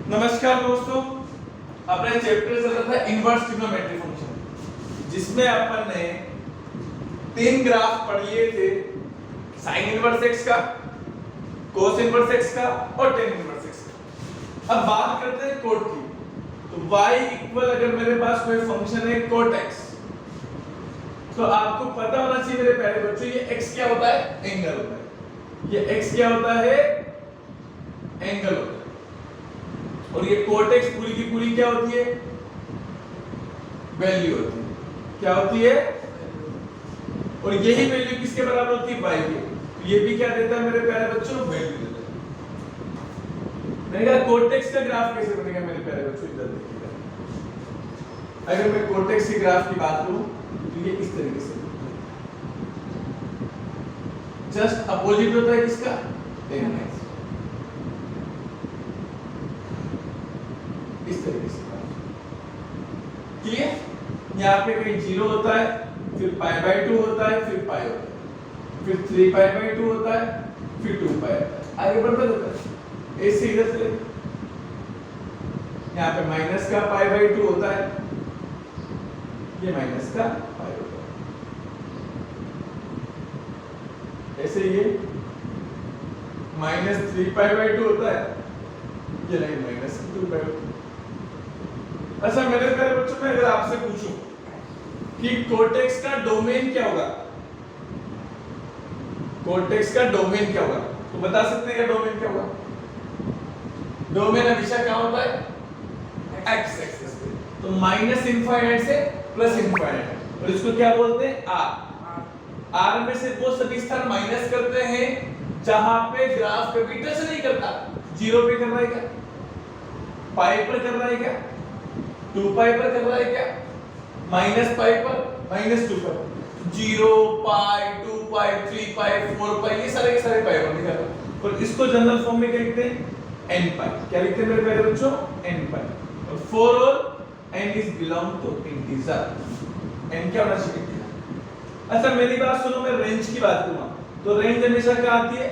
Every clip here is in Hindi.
नमस्कार दोस्तों, अपने चैप्टर चल रहा था इनवर्स ट्रिग्नोमेट्री फंक्शन, जिसमें अपन ने 3 ग्राफ पढ़ लिए थे, साइन इनवर्स एक्स का, कोस इनवर्स एक्स का और टेन इनवर्स एक्स का। अब बात करते हैं कोट की। तो y इक्वल अगर मेरे पास कोई फंक्शन है कोट x, तो आपको पता होना चाहिए मेरे प्यारे बच्चों, ये x क्या होता है? एंगल होता है। ये x क्या होता है? एंगल होता है। और ये कोट x पूरी की पूरी क्या होती है? वैल्यू होती है। क्या होती है? और यही वैल्यू किसके बराबर होती है? y के। तो ये भी क्या देता है मेरे प्यारे बच्चों? वैल्यू देता है। मैंने कहा कोट x का ग्राफ कैसे बनेगा मेरे प्यारे बच्चों? इधर देखिएगा। अगर मैं कोट x के ग्राफ की बात करूं तो ये इस तरीके से जस्ट अपोजिट होता है किसका? tan x। इस तरीके से क्लियर? यहाँ पे कहीं 0 होता है, फिर π/2 होता है, फिर π होता है, फिर 3π/2 होता है, फिर 2π होता है। आगे बढ़ता जाता है ऐसे इधर से। यहाँ पे माइनस का π/2 होता है, ये माइनस का π होता है, ऐसे ये माइनस 3π/2 होता है, ये लाइन माइनस 2π होता है। अच्छा मेरे प्यारे बच्चों, मैं अगर आपसे पूछूं कि कोटेक्स का डोमेन क्या होगा, कोटेक्स का डोमेन क्या होगा, तो बता सकते हैं क्या डोमेन क्या होगा? डोमेन हमेशा क्या होता है? एक्स एक्सिस पे। तो माइनस इनफाइनाइट से प्लस इनफाइनाइट, और इसको क्या बोलते हैं? आर। आर में से वो सभी स्थान माइनस करते हैं जहां पे ग्राफ कभी टच नहीं करता। 0 पे कर रहा है क्या? पाई पर कर रहा है क्या? 2 पाई पर कर रहा है क्या? माइनस पाई पर, माइनस 2 पर, 0 पाई, 2 पाई, 3 पाई, 4 पाई, ये सारे के सारे पाई पर लिखा था। और इसको जनरल फॉर्म में क्या लिखते हैं? n पाई। क्या लिखते हैं मेरे प्यारे बच्चों? n पाई। और for all n is belong to integer, n क्या होना चाहिए? अच्छा मेरी बात सुनो, मैं रेंज की बात करूंगा तो रेंज हमेशा क्या आती है?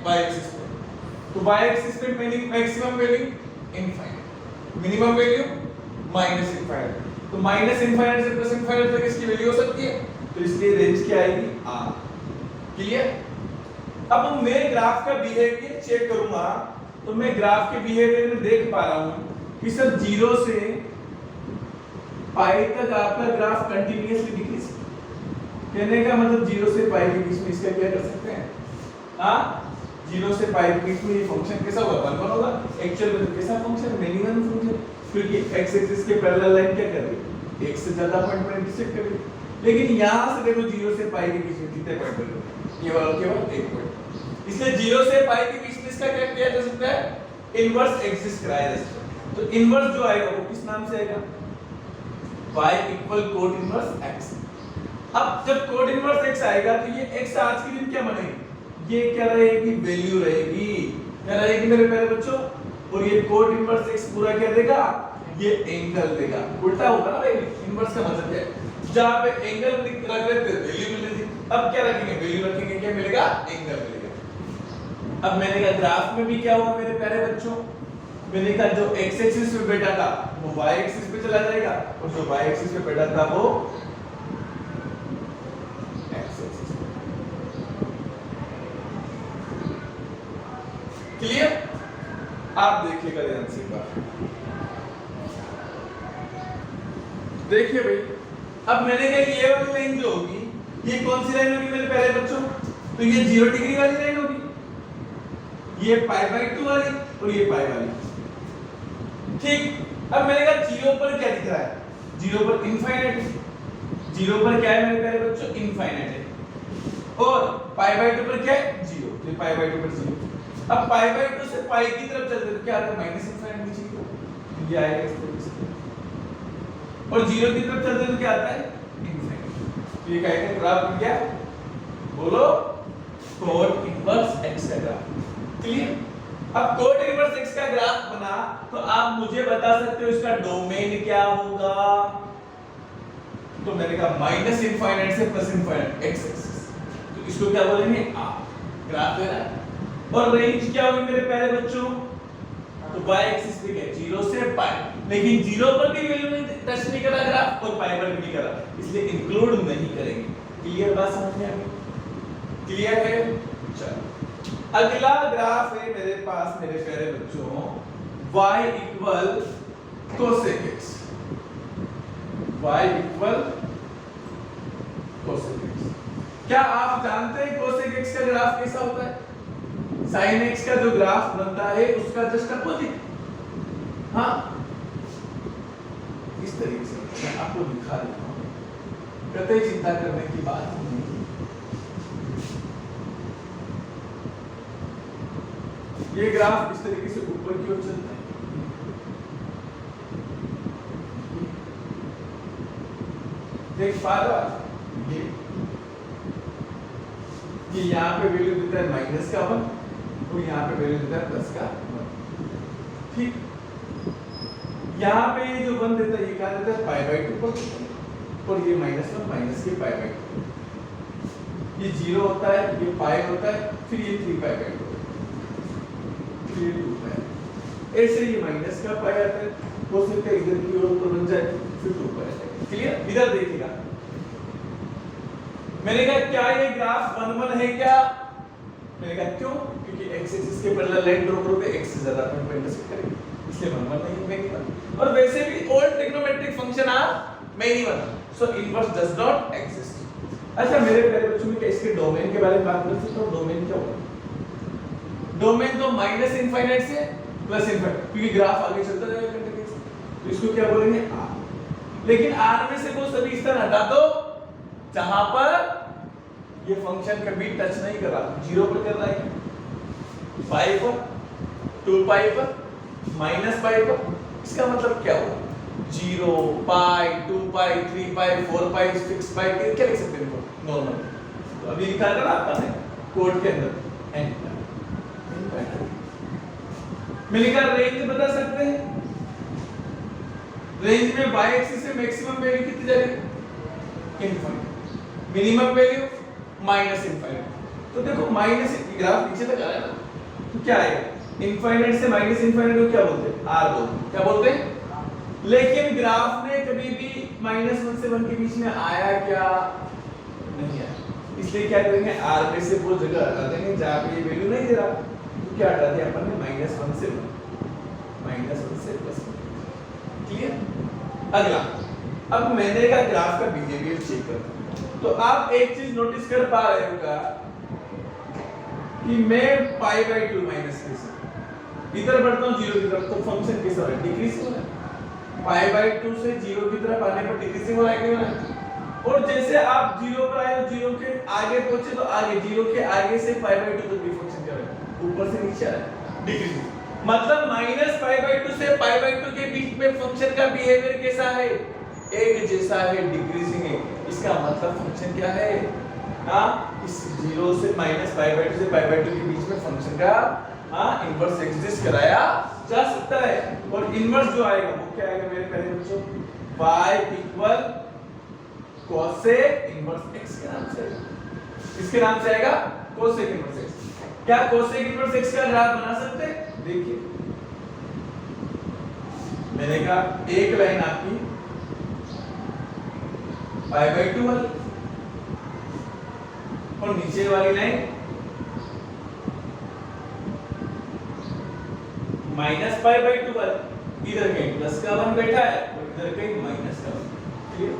y एक्सिस पे। तो y एक्सिस पे maximum value infinite, minimum value minus infinite. तो माइनस इनफाइनाइट से प्लस इनफाइनाइट तक इसकी वैल्यू हो सकती है, तो इसलिए रेंज क्या आएगी? r। क्लियर? अब मैं ग्राफ का बिहेवियर चेक करूंगा, तो मैं ग्राफ के बिहेवियर में देख पा रहा हूं कि सर 0 से पाई तक आपका ग्राफ कंटीन्यूअसली डिक्रीज। कहने का मतलब 0 से पाई के बीच में इसका क्या कर सकते हैं? हाँ, 0 से पाई के बीच में ये फंक्शन कैसा होगा? 1 1 होगा। एक्चुअल में कैसा फंक्शन? मिनिमम फंक्शन, क्योंकि x एक्सिस के पैरेलल लाइन क्या कर रही है? एक से ज्यादा पॉइंट पर इंटरसेक्ट कर रही है। लेकिन यहां से देखो 0 से पाई के बीच में कितने पॉइंट बन रहे हैं? केवल एक पॉइंट। इसलिए 0 से पाई के बीच में इसका क्या किया जा सकता है? इनवर्स एग्जिस्ट कराया जा सकता है। तो इनवर्स जो आएगा वो किस नाम से आएगा? y equal cot inverse x। अब जब कोट इनवर्स x आएगा तो ये x आज के दिन क्या बनेगी? ये क्या रहेगी? वैल्यू रहेगी। क्या रहेगी मेरे प्यारे बच्चों? और ये कोट इनवर्स x पूरा क्या देगा? ये एंगल देगा। उल्टा होगा ना भाई, इनवर्स का मतलब क्या है? जहां पे एंगल रख रहे थे वैल्यू मिल रही थी, अब क्या रखेंगे? वैल्यू रखेंगे, क्या मिलेगा? एंगल मिलेगा। अब मैंने कहा ग्राफ में भी क्या होगा मेरे प्यारे बच्चों? मैंने कहा जो x एक्सिस पे बैठा था वो y एक्सिस पे चला जाएगा, और जो y एक्सिस पे बैठा था वो x एक्सिस पे। क्लियर? आप देखिएगा ध्यान से एक बार। देखिए भाई, अब मैंने कहा ये वाली लाइन जो होगी, ये कौन सी लाइन होगी मेरे प्यारे बच्चों? तो ये 0 डिग्री वाली लाइन होगी, ये π/2 वाली और ये पाई वाली। ठीक। अब मैंने कहा 0 पर क्या दिख रहा है? 0 पर इनफाइनाइट। 0 पर क्या है मेरे प्यारे बच्चों? इनफाइनाइट है। और π/2 पर क्या है? 0। तो π/2 पर 0। अब π/2 से पाई की तरफ चलते तो क्या आता है? माइनस इनफाइनाइट नीचे की तरफ, ये आएगा इस तरीके से। और 0 की तरफ चलते तो क्या आता है? इनफाइनाइट। तो ये क्या है? ग्राफ बन गया, बोलो, कोट इनवर्स x का ग्राफ। क्लियर? अब कोट इनवर्स x का ग्राफ बना तो आप मुझे बता सकते हो इसका डोमेन क्या होगा? तो मैंने कहा माइनस इनफाइनाइट से प्लस इनफाइनाइट x एक्सिस, तो इसको क्या बोलेंगे? r। ग्राफ है ना। और रेंज क्या होगी मेरे प्यारे बच्चों? तो y एक्सिस पे क्या 0 से पाई, लेकिन 0 पर भी वैल्यू नहीं टच नहीं करा ग्राफ और पाई पर भी नहीं करा, इसलिए इंक्लूड नहीं करेंगे। क्लियर बात समझ में आ गई? क्लियर है? चलो अगला ग्राफ है मेरे पास मेरे प्यारे बच्चों y equal cosec x, y equal cosec x। क्या आप जानते हैं cosec x का ग्राफ कैसा होता है? sin x का जो ग्राफ बनता है उसका जस्ट अपोजिट। हाँ इस तरीके से मैं आपको दिखा देता हूं, कतई चिंता करने की बात नहीं। ये ग्राफ इस तरीके से ऊपर की ओर चलता है, देख पा रहा ये यहाँ पे वैल्यू देता है माइनस का 1 और यहाँ पे वैल्यू देता है प्लस का 1। ठीक, यहाँ पे ये जो 1 देता है ये क्या देता है पाई बाई 2 पर, और ये -1 माइनस के पाई बाई 2, ये 0 होता है, ये पाई होता है, फिर ये 3 पाई बाई 2, फिर ये 2 पाई, ऐसे ये माइनस का पाई आता है, हो सकता है इधर की ओर तो बन जाए, फिर 2 पाई आता है। क्लियर? इधर देखिएगा, मैंने कहा क्या ये ग्राफ 1 1 है क्या? मैंने कहा क्यों? क्योंकि x एक्सिस के पैरेलल लाइन ड्रॉ करोगे x से ज्यादा पॉइंट पर इंटरसेक्ट करेगी, इसलिए 1 1 नहीं है। और वैसे भी all trigonometric function are minimum, so inverse does not exist. अच्छा मेरे प्यारे बच्चों में क्या इसके डोमेन के बारे में बात कर सकता हूं? डोमेन क्या होगा? डोमेन तो माइनस इनफाइनाइट से प्लस इनफाइनाइट, क्योंकि ग्राफ आगे चलता जाएगा कंटिन्यूअस, तो इसको क्या बोलेंगे r। लेकिन r में से वो सभी इस तरह हटा दो जहां पर ये फंक्शन कभी टच नहीं कर रहा, 0 पर कर रहा है, पाई पर, 2 पाई पर, माइनस पाई पर। इसका मतलब क्या हुआ? 0 पाई, 2 पाई, 3 पाई, 4 पाई, 6 पाई, क्या लिख सकते हैं नॉर्मल? तो अभी लिखा था आपका है कोड के अंदर एन। मैं लिखा रेंज बता सकते हैं, रेंज में y एक्सिस से मैक्सिमम वैल्यू कितनी जाएगी? Infinite. Minimum value minus infinite. तो देखो माइनस ग्राफ नीचे तक आ रहा है ना, तो क्या आएगा? इनफाइनाइट से माइनस इनफाइनाइट को क्या बोलते हैं? r बोलते हैं। क्या बोलते हैं? लेकिन ग्राफ ने कभी भी -1 से 1 के बीच में आया क्या? नहीं आया, इसलिए क्या करेंगे r में से वो जगह हटा देंगे जहां पे ये वैल्यू नहीं दे रहा, तो क्या हटा दिया अपन ने? -1 से 1, -1 से +1। क्लियर? अगला, अब मैंने का ग्राफ का बिहेवियर चेक करते हैं। तो आप एक चीज नोटिस कर पा रहे होगा कि मैं पाई बाई 2 माइनस के साथ इधर बढ़ता हूं 0 की तरफ, तो फंक्शन कैसा है? डिक्रीजिंग हो रहा है। पाई बाई 2 से 0 की तरफ आने पर डिक्रीजिंग हो रहा है, क्यों हो रहा है? और जैसे आप 0 पर आए, 0 के आगे पहुंचे तो आगे 0 के आगे से पाई बाई 2 तक भी फंक्शन क्या है? ऊपर से नीचे आ रहा है, डिक्रीजिंग। मतलब माइनस पाई बाई 2 से पाई बाई 2 के बीच में फंक्शन का बिहेवियर कैसा है? एक जैसा है, डिक्रीजिंग है। इसका मतलब फंक्शन क्या है? हां, इस 0 से माइनस पाई बाई 2 से पाई बाई 2 के बीच में फंक्शन का इनवर्स एग्जिस्ट कराया जा सकता है। और इनवर्स जो आएगा वो क्या आएगा मेरे प्यारे बच्चों? y equal cosec inverse x के नाम से आएगा। इसके नाम से आएगा cosec इनवर्स x। क्या cosec इनवर्स x का ग्राफ बना सकते हैं? देखिए मैंने कहा एक लाइन आपकी पाई बाई 2 वाली और नीचे वाली लाइन माइनस पाई बाई 2 वाली। इधर कहीं प्लस का 1 बैठा है और इधर कहीं माइनस का 1। क्लियर?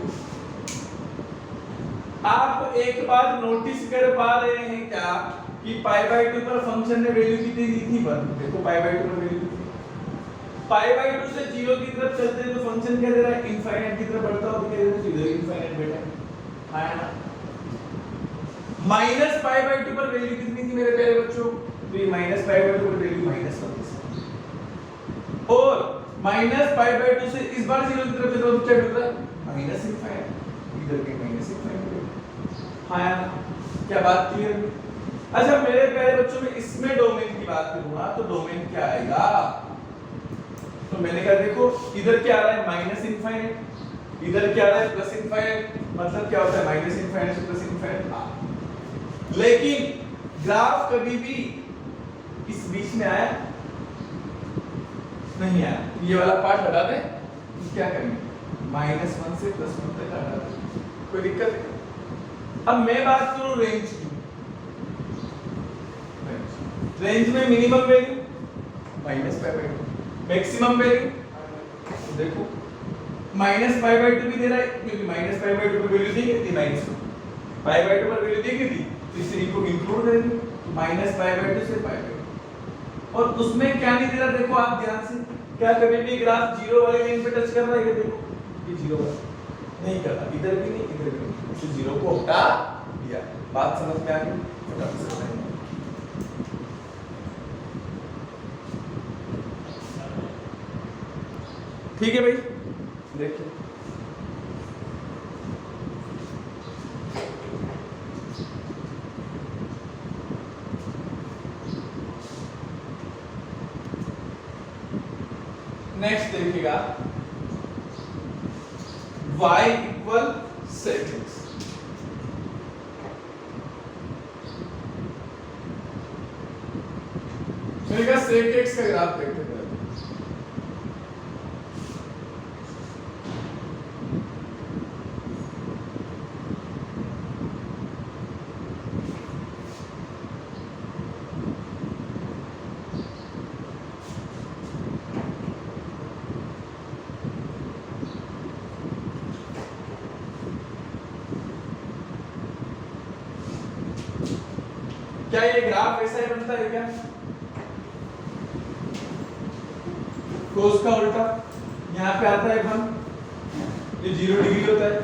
आप एक बात नोटिस कर पा रहे हैं क्या कि पाई बाई 2 पर फंक्शन ने वैल्यू कितनी दी थी? 1। देखो पाई बाई 2 पर वैल्यू पाई बाई 2 से 0 की तरफ चलते हैं तो फंक्शन क्या दे रहा है? इनफाइनाइट की तरफ बढ़ता हो तो क्या दे रहा है? इधर इनफाइनाइट बैठा है ना। माइनस पाई बाई 2 पर वैल्यू कितनी थी मेरे प्यारे बच्चों? तो ये माइनस पाई बाई 2 पर वैल्यू -1 थी। और माइनस पाई बाई 2 से इस बार 0 की तरफ चलते हो तो क्या मिल रहा है? Minus infinite. इधर के माइनस इनफाइनाइट। हाँ यार, क्या बात क्लियर? अच्छा मेरे प्यारे बच्चों में इसमें डोमेन की बात करूंगा तो डोमेन क्या आएगा? तो मैंने कहा देखो इधर क्या आ रहा है? माइनस इनफाइनाइट, इधर क्या आ रहा है? Plus infinite. मतलब क्या होता है? माइनस इनफाइनाइट से प्लस इनफाइनाइट। लेकिन ग्राफ कभी भी इस बीच में आया नहीं आया, ये वाला पार्ट हटा दें। तो क्या करेंगे, -1 से +1 तक हटा दें, कोई दिक्कत है। अब मैं बात करूं रेंज की। रेंज में मिनिमम वैल्यू -π/2, मैक्सिमम वैल्यू देखो -π/2 भी दे रहा है, क्योंकि -π/2 पर वैल्यू दी गई थी -2, π/2 पर वैल्यू दी गई थी, तो इसे इनको इंक्लूड करेंगे, -π/2 से π/2। और उसमें क्या नहीं दे रहा, देखो आप ध्यान से, क्या कभी भी ग्राफ जीरो वाली लाइन पे टच कर रहा है, ये देखो ये जीरो नहीं कर रहा, इधर भी नहीं इधर भी नहीं, तो जीरो को हटा दिया। बात समझ में आ गई, फटाफट से बताएंगे। ठीक है भाई, देखिए नेक्स्ट देखिएगा, y इक्वल sec x। चलिएगा sec x का ग्राफ देखते हैं। क्या ये ग्राफ ऐसा ही बनता है क्या, कोस का उल्टा, यहाँ पे आता है 1, ये 0 डिग्री होता है,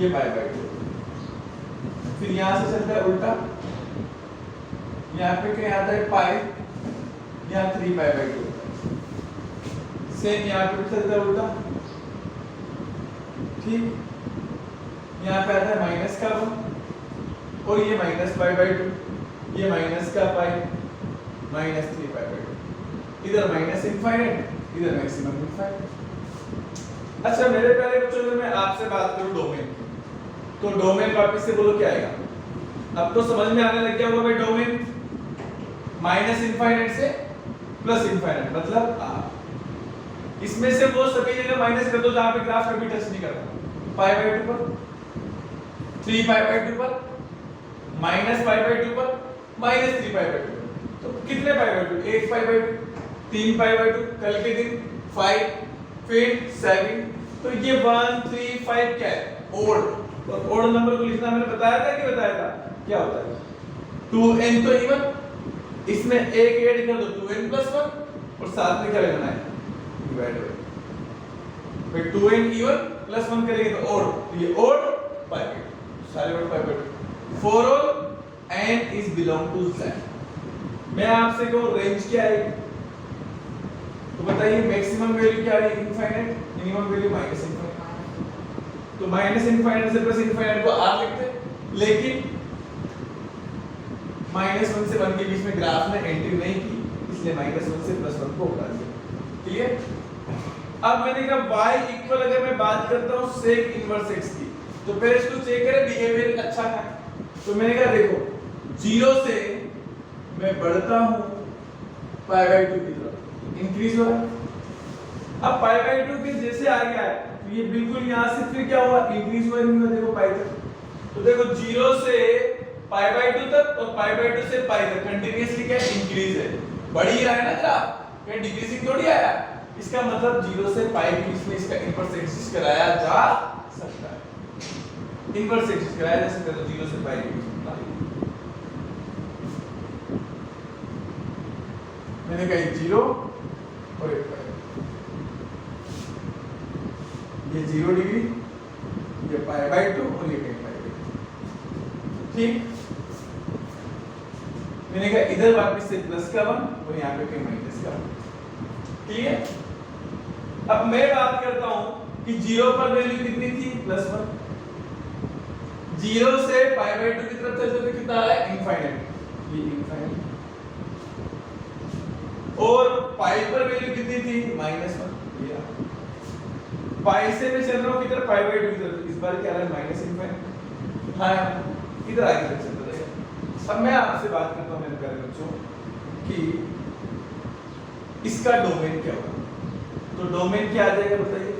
ये π/2, फिर यहाँ से चलता है उल्टा, यहाँ पे क्या आता है पाई, यहाँ 3π/2 होता है, सेम यहाँ पे चलता है उल्टा, ठीक, यहाँ पे आता है माइनस का 1 और ये -π/2, ये माइनस का पाई, -3π/2, इधर माइनस इनफाइनाइट, इधर मैक्सिमम इनफाइनाइट। अच्छा मेरे प्यारे बच्चों, अगर मैं आपसे बात करूं डोमेन की, तो डोमेन वापस से बोलो क्या आएगा, अब तो समझ में आने लग गया होगा भाई, डोमेन -इनफाइनाइट से +इनफाइनाइट, मतलब इसमें से वो सभी जगह माइनस कर दो जहां पे ग्राफ कभी टच नहीं कर रहा, π/2 पर, 3π/2 पर, -π/2 पर, -3π/2, तो कितने π/2, 1π/2, 3π/2, कल के दिन 5, फिर 7, तो ये 1 3 5 क्या है, ओड। और ओड नंबर को लिखना मैंने बताया था कि बताया था, क्या होता है 2n तो इवन, इसमें एक ऐड कर दो 2n + 1 और साथ में क्या लगाना है, डिवाइड बाय, फिर 2n इवन + 1 करेंगे तो ओड, तो ये ओड π/2, सारे word π/2, for all n is belong to z। मैं आपसे कहूं रेंज क्या है, तो बताइए मैक्सिमम वैल्यू क्या है, इनफाइनाइट, मिनिमम वैल्यू -इनफाइनाइट, तो -इनफाइनाइट से +इनफाइनाइट को आप लिखते हैं, लेकिन -1 से 1 के बीच में ग्राफ में एंट्री नहीं की, इसलिए -1 से +1 को हटा दिया। क्लियर? अब मैंने कहा y इक्वल, अगर मैं बात करता हूं sec इनवर्स x की, तो पहले इसको चेक करें बिहेवियर अच्छा है, तो मैंने कहा देखो 0 से मैं बढ़ता हूं π/2 की तरफ, इंक्रीज हो रहा है, अब π/2 के जैसे आ गया है, तो ये बिल्कुल यहां से फिर क्या हुआ, इंक्रीज हुआ, नहीं हुआ, देखो पाई तक, तो देखो 0 से π/2 तक और π/2 से पाई तक कंटीन्यूअसली क्या इंक्रीज है, बढ़ ही रहा है ना ग्राफ, क्या डिक्रीजिंग थोड़ी आया, इसका मतलब 0 से पाई के बीच में इसका इनवर्स एक्सिस कराया जा सकता है, इनवर्स एक्सिस कराया जा सकता है, तो 0 से पाई के बीच में मैंने कहा 0 और 1 पाई, ये 0 डिग्री, ये π/2 और ये π/2, ठीक। मैंने कहा इधर वापस से प्लस का 1 और यहाँ पे माइनस का 1, ठीक है। अब मैं बात करता हूं कि 0 पर वैल्यू कितनी थी, +1, 0 से π/2 की तरफ चलते तो कितना आ रहा है, इनफाइनाइट, ये इनफाइनाइट, और पाई पर वैल्यू कितनी थी, -1, ये पाई से मैं चल रहा हूं किधर, π/2 की तरफ, इस बार क्या आ रहा है, -इनफाइनाइट, हां इधर आगे तक चलता रहेगा। अब मैं आपसे बात करता हूं मेरे प्यारे बच्चों कि इसका डोमेन क्या होगा, तो डोमेन क्या आ जाएगा बताइए?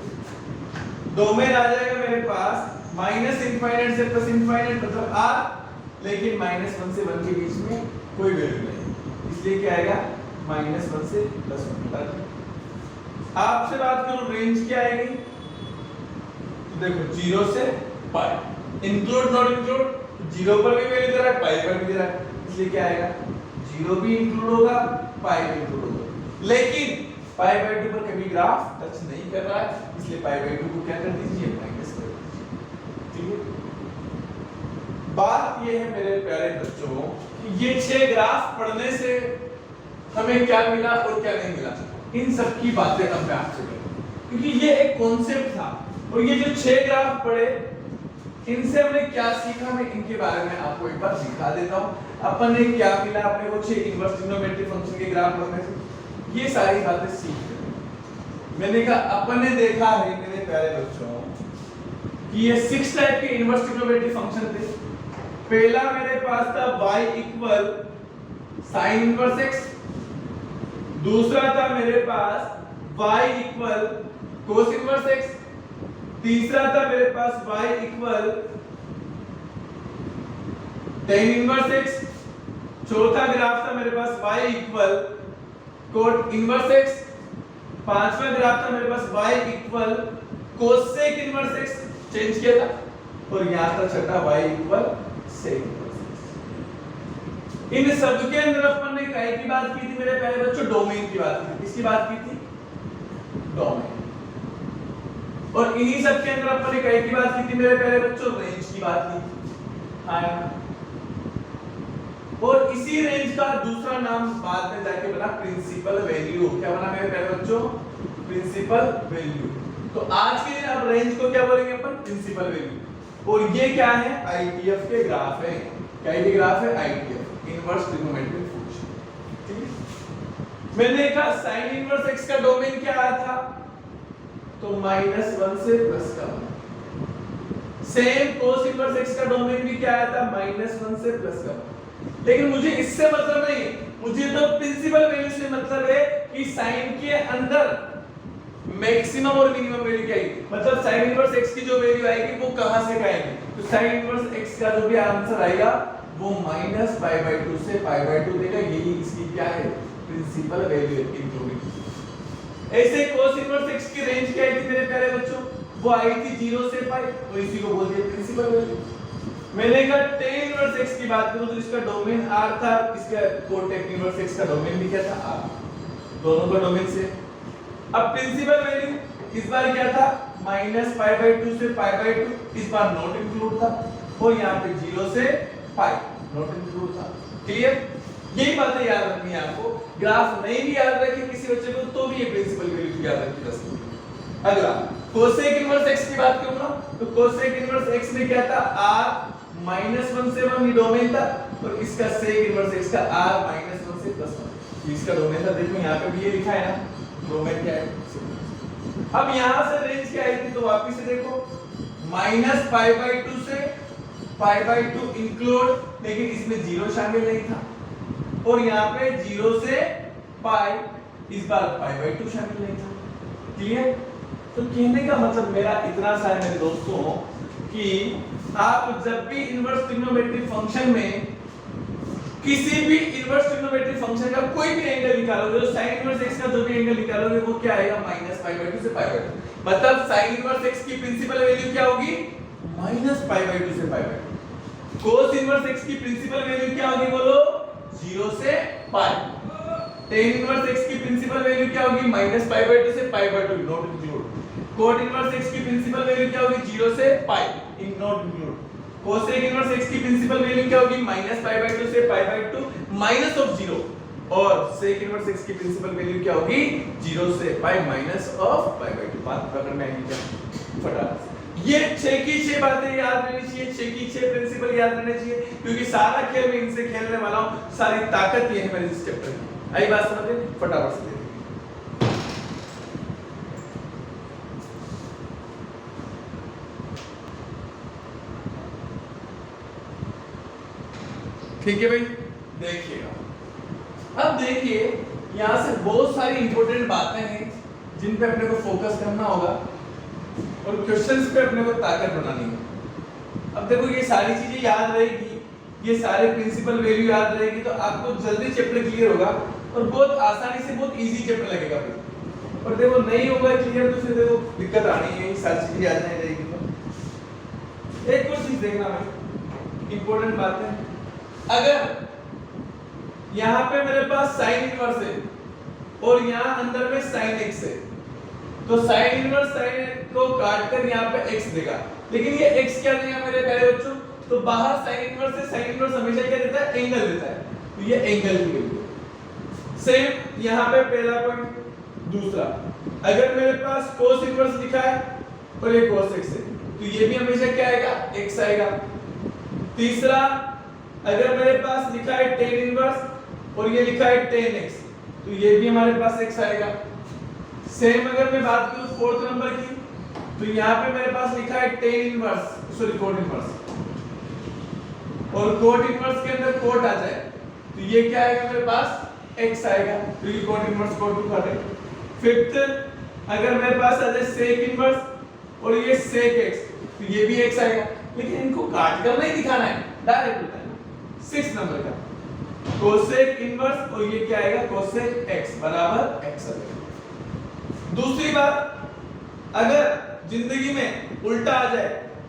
डोमेन आ जाएगा मेरे पास माइनस इनफाइनाइट से प्लस इनफाइनाइट मतलब r, लेकिन -1 से 1 के बीच में कोई वैल्यू नहीं, इसलिए क्या आएगा -1 से +1। आपसे बात करूं रेंज क्या आएगी, तो देखो 0 से पाई, इंक्लूड नॉट इंक्लूड, 0 पर भी वैल्यू दे रहा है, पाई पर भी दे रहा है, इसलिए क्या आएगा 0 भी इंक्लूड होगा, पाई भी इंक्लूड होगा, लेकिन पाई बाय 2 पर कभी ग्राफ टच नहीं कर रहा है, इसलिए पाई बाय 2 को क्या कर दीजिए माइनस कर दीजिए। ठीक है, बात ये है मेरे प्यारे बच्चों कि ये 6 ग्राफ पढ़ने से हमें क्या मिला और क्या नहीं मिला, इन सब की बातें अब मैं आपसे करूंगा, क्योंकि ये एक कॉन्सेप्ट था और ये जो 6 ग्राफ पढ़े इनसे हमने क्या सीखा, मैं इनके बारे में आपको एक बार दिखा देता हूं। अपन ने क्या मिला अपने को 6 इनवर्स ट्रिग्नोमेट्रिक फंक्शन के ग्राफ पढ़ने से, ये सारी बातें सीख मैंने कहा अपन ने देखा है मेरे प्यारे बच्चों कि ये 6 टाइप के इनवर्स ट्रिग्नोमेट्रिक फंक्शन थे। पहला मेरे पास था y equal sin inverse x, दूसरा था मेरे पास y equal cos inverse x, तीसरा था मेरे पास y equal tan inverse x, चौथा ग्राफ था मेरे पास y equal cot inverse x, पांचवा ग्राफ था मेरे पास y equal cosec inverse x, change किया था, और यहां था छठा y equal sec inverse x। इन सब के अंदर अपन ने काय की बात की थी मेरे प्यारे बच्चों, डोमेन की बात की थी। किसकी बात की थी? डोमेन। और इन्हीं सब के अंदर अपन ने काय की बात की थी मेरे प्यारे बच्चों, रेंज की बात की थी। हाँ, और इसी रेंज का दूसरा नाम बाद में जाके बना प्रिंसिपल वैल्यू। क्या बना मेरे प्यारे बच्चों? Principal value. तो आज के दिन अब रेंज को क्या बोलेंगे अपन? Principal value. और ये क्या है? आईटीएफ के ग्राफ है। क्या के ग्राफ है? ITF, inverse trigonometric function. ठीक है, मैंने कहा sin इनवर्स x का डोमेन क्या आया था? तो -1 से प्लस का 1। सेम cos इनवर्स x का डोमेन भी क्या आया था? -1 से प्लस का 1। लेकिन मुझे इससे मतलब नहीं, मुझे तो प्रिंसिपल वैल्यू से मतलब है कि sin के अंदर मैक्सिमम और मिनिमम वैल्यू क्या आएगी, मतलब sin इनवर्स x की जो वैल्यू आएगी वो कहां से आएगी। तो sin इनवर्स x का जो भी आंसर आएगा वो -π/2 से π/2 देगा, यही इसकी क्या है? Principal value including. ऐसे cos इनवर्स x की रेंज क्या आई थी मेरे प्यारे बच्चों? वो आई थी 0 से π, तो इसी को बोल दिया प्रिंसिपल वैल्यू। मैंने कहा tan इनवर्स x की बात करूं तो इसका डोमेन r था, इसका cotec इनवर्स x का डोमेन भी क्या था? r। दोनों का डोमेन से। अब प्रिंसिपल वैल्यू इस बार क्या था? -π/2 से π/2, इस बार नॉट इंक्लूड था, और यहां पे 0 से π नॉट इंक्लूड था। क्लियर? यही बातें याद रखनी है आपको। ग्राफ नहीं भी याद रखे किसी बच्चे को तो भी ये प्रिंसिपल वैल्यू याद रखी जा सकती है। अगला cosec इनवर्स x की बात करूं ना, तो cosec इनवर्स x में क्या था? r -1 से 1 ये डोमेन था, और इसका sec इनवर्स x का r -1 से +1 ये इसका डोमेन था। देखो यहां पे भी ये लिखा है ना, डोमेन क्या है। अब यहां से रेंज क्या आई थी, तो वापस से देखो -π/2 से π/2 इंक्लूड, लेकिन इसमें 0 शामिल नहीं था, और यहां पे 0 से π, इस बार π/2 शामिल नहीं था। क्लियर? तो कहने का मतलब मेरा इतना सा है मेरे दोस्तों कि आप जब भी इनवर्स ट्रिग्नोमेट्रिक फंक्शन में किसी भी इनवर्स ट्रिग्नोमेट्रिक फंक्शन का कोई भी एंगल निकालोगे, तो sin इनवर्स x का जो भी एंगल निकालोगे वो क्या आएगा? -π/2 से π/2। मतलब sin इनवर्स x की प्रिंसिपल वैल्यू क्या होगी? -π/2 से π/2। cos इनवर्स x की प्रिंसिपल वैल्यू क्या होगी बोलो? 0 से π। tan इनवर्स x की प्रिंसिपल वैल्यू क्या होगी? -π/2 से π/2 not include. cot inverse x की प्रिंसिपल वैल्यू क्या होगी? 0 से π इन not include. cosec inverse x की प्रिंसिपल वैल्यू क्या होगी? -π/2 से π/2 माइनस ऑफ 0, और sec इनवर्स x की प्रिंसिपल वैल्यू क्या होगी? 0 से π माइनस ऑफ π/2। बात पकड़ में आएगी क्या? फटाफट ये 6 की 6 बातें याद रहनी चाहिए, 6 की 6 प्रिंसिपल याद रहने चाहिए, क्योंकि सारा खेल मैं इनसे खेलने वाला हूं। सारी ताकत ये है मेरे इस चैप्टर की। आई बात समझ में? फटाफट से ठीक है भाई, देखिएगा। अब देखिए यहां से बहुत सारी इंपॉर्टेंट बातें हैं जिन पे अपने को फोकस करना होगा और क्वेश्चंस पे अपने को ताकत बनानी है। अब देखो ये सारी चीजें याद रहेगी, ये सारे प्रिंसिपल वैल्यू याद रहेगी तो आपको जल्दी चैप्टर क्लियर होगा और बहुत आसानी से बहुत इजी चैप्टर लगेगा फिर। और देखो नहीं होगा क्लियर तो फिर देखो दिक्कत आनी है, ये सारी चीजें याद नहीं रहेगी। तो एक और चीज देखना है, इंपॉर्टेंट बात है, अगर यहाँ पे मेरे पास साइन इनवर्स है और यहाँ अंदर में साइन एक्स है, तो साइन इनवर्स साइन को काट कर यहाँ पे x देगा, लेकिन ये x क्या देगा मेरे प्यारे बच्चों? तो बाहर साइन इनवर्स से साइन इनवर्स हमेशा क्या देता है? एंगल देता है, तो ये एंगल की वैल्यू। सेम यहाँ पे पहला पॉइंट। दूसरा, अगर मेरे पास cos इनवर्स लिखा है और ये cos x है, तो ये भी हमेशा क्या आएगा? x आएगा। तीसरा, अगर मेरे पास लिखा है tan इनवर्स और ये लिखा है tan x, तो ये भी हमारे पास x आएगा। सेम अगर मैं बात करूं फोर्थ नंबर की, तो यहाँ पे मेरे पास लिखा है tan inverse, sorry cot inverse, और cot इनवर्स के अंदर cot आ जाए तो ये क्या आएगा मेरे पास? x आएगा, तो ये cot इनवर्स cot टू काटे। फिफ्थ, अगर मेरे पास आ जाए sec इनवर्स और ये sec x, तो ये भी x आएगा, लेकिन इनको काट कर नहीं दिखाना है, डायरेक्ट बताना। सिक्स नंबर का cosec इनवर्स और ये क्या आएगा? cosec x बराबर x आएगा। दूसरी बात, अगर जिंदगी में उल्टा आ जाए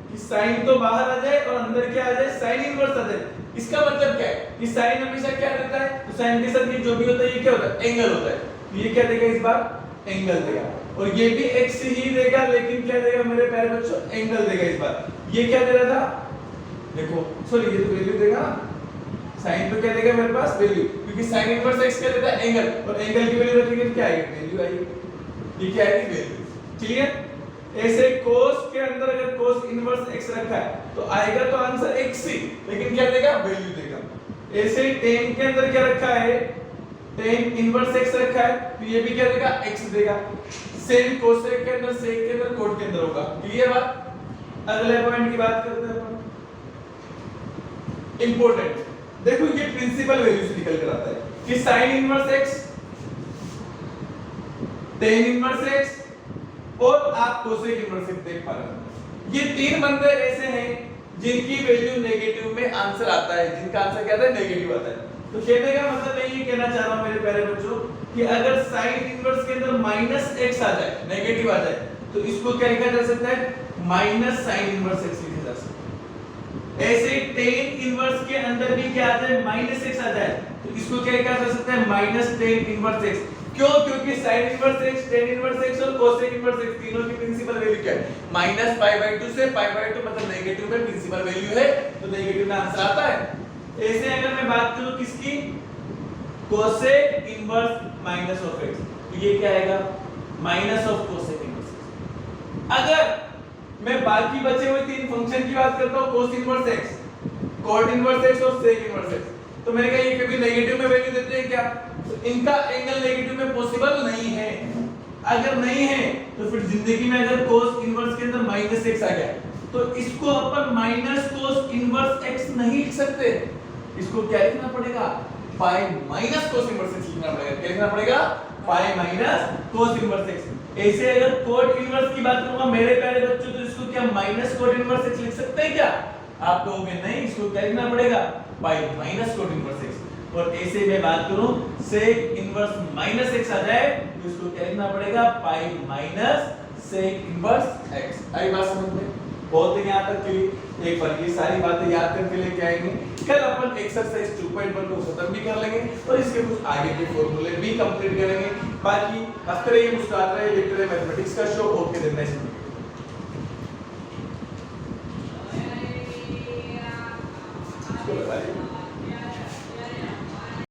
कि साइन तो बाहर आ जाए और अंदर क्या आ जाए? साइन इनवर्स आ जाए, इसका मतलब क्या है कि साइन हमेशा क्या देता है? तो साइन के साथ ये जो भी होता है ये क्या होता है? एंगल होता है, तो ये क्या देगा इस बार? एंगल देगा। और ये भी x ही देगा, लेकिन क्या देगा मेरे प्यारे बच्चों? एंगल देगा इस बार। ये क्या दे रहा था? देखो सॉरी, ये तो वैल्यू देगा, साइन तो क्या देगा मेरे पास? वैल्यू, क्योंकि साइन इनवर्स x क्या देता है? एंगल, और एंगल की वैल्यू रखेंगे तो क्या आएगी? वैल्यू आएगी। ये क्या आएगी? वैल्यू। क्लियर? ऐसे cos के अंदर अगर cos इनवर्स x रखा है तो आएगा तो आंसर x ही, लेकिन क्या देगा? वैल्यू देगा। ऐसे tan के अंदर क्या रखा है? tan इनवर्स x रखा है, तो ये भी क्या देगा? x देगा। सेम cosec के अंदर sec के अंदर cot के अंदर होगा। क्लियर बात? अगले पॉइंट की बात करते हैं अपन। इंपॉर्टेंट, देखो ये प्रिंसिपल वैल्यू से निकल कर आता है कि sin inverse x, tan inverse x और आप cosec इनवर्स x देख पा रहे हो। ये तीन बंदे ऐसे हैं जिनकी वैल्यू नेगेटिव में आंसर आता है, जिनका आंसर क्या आता है? नेगेटिव आता है। तो कहने का मतलब मैं ये कहना चाह रहा हूं मेरे प्यारे बच्चों कि अगर sin इनवर्स के अंदर -x आ जाए, नेगेटिव आ जाए, तो इसको क्या लिखा जा सकता है? -sin इनवर्स x लिखा जा सकता है। ऐसे tan इनवर्स के अंदर भी क्या आ जाए? -x आ जाए, तो इसको क्या लिखा जा सकता है? -tan inverse x। क्यों? क्योंकि sin inverse x, tan inverse x और cosec इनवर्स x तीनों की प्रिंसिपल वैल्यू क्या है? -π/2 से π/2, मतलब नेगेटिव में प्रिंसिपल वैल्यू है, तो नेगेटिव में आंसर आता है। ऐसे अगर मैं बात करूं किसकी? cosec इनवर्स -(x), तो ये क्या आएगा? -(cosec inverse x). अगर मैं बाकी बचे हुए तीन फंक्शन की बात करता हूं, cos inverse x, cot inverse x और sec इनवर्स x, तो मैंने कहा ये कभी नेगेटिव में वैल्यू देते हैं क्या? तो इनका एंगल नेगेटिव में पॉसिबल नहीं है। अगर नहीं है तो फिर जिंदगी में अगर cos इनवर्स के अंदर -x आ गया तो इसको अपन -cos इनवर्स x नहीं लिख सकते, इसको क्या लिखना पड़ेगा? π - cos इनवर्स x लिखना पड़ेगा। क्या लिखना पड़ेगा? π - cos इनवर्स x। ऐसे अगर cot इनवर्स की बात करूंगा मेरे प्यारे बच्चों, तो इसको क्या -cot इनवर्स x लिख सकते हैं क्या? आप कहोगे नहीं, इसको क्या लिखना पड़ेगा? π - cot इनवर्स x। और ऐसे मैं बात करूं sec इनवर्स -x आ जाए तो इसको क्या लिखना पड़ेगा? π - sec इनवर्स x। आई बात समझ में? बहुत ही यहां तक के लिए एक बार ये सारी बातें याद करके लेके आएंगे। कल अपन एक्सरसाइज 2.1 को खत्म भी कर लेंगे और इसके कुछ आगे के फॉर्मूले भी कंप्लीट करेंगे। बाकी हफ्ते ये मुस्कुराते रहे, देखते रहे मैथमेटिक्स का शो। Okay, then next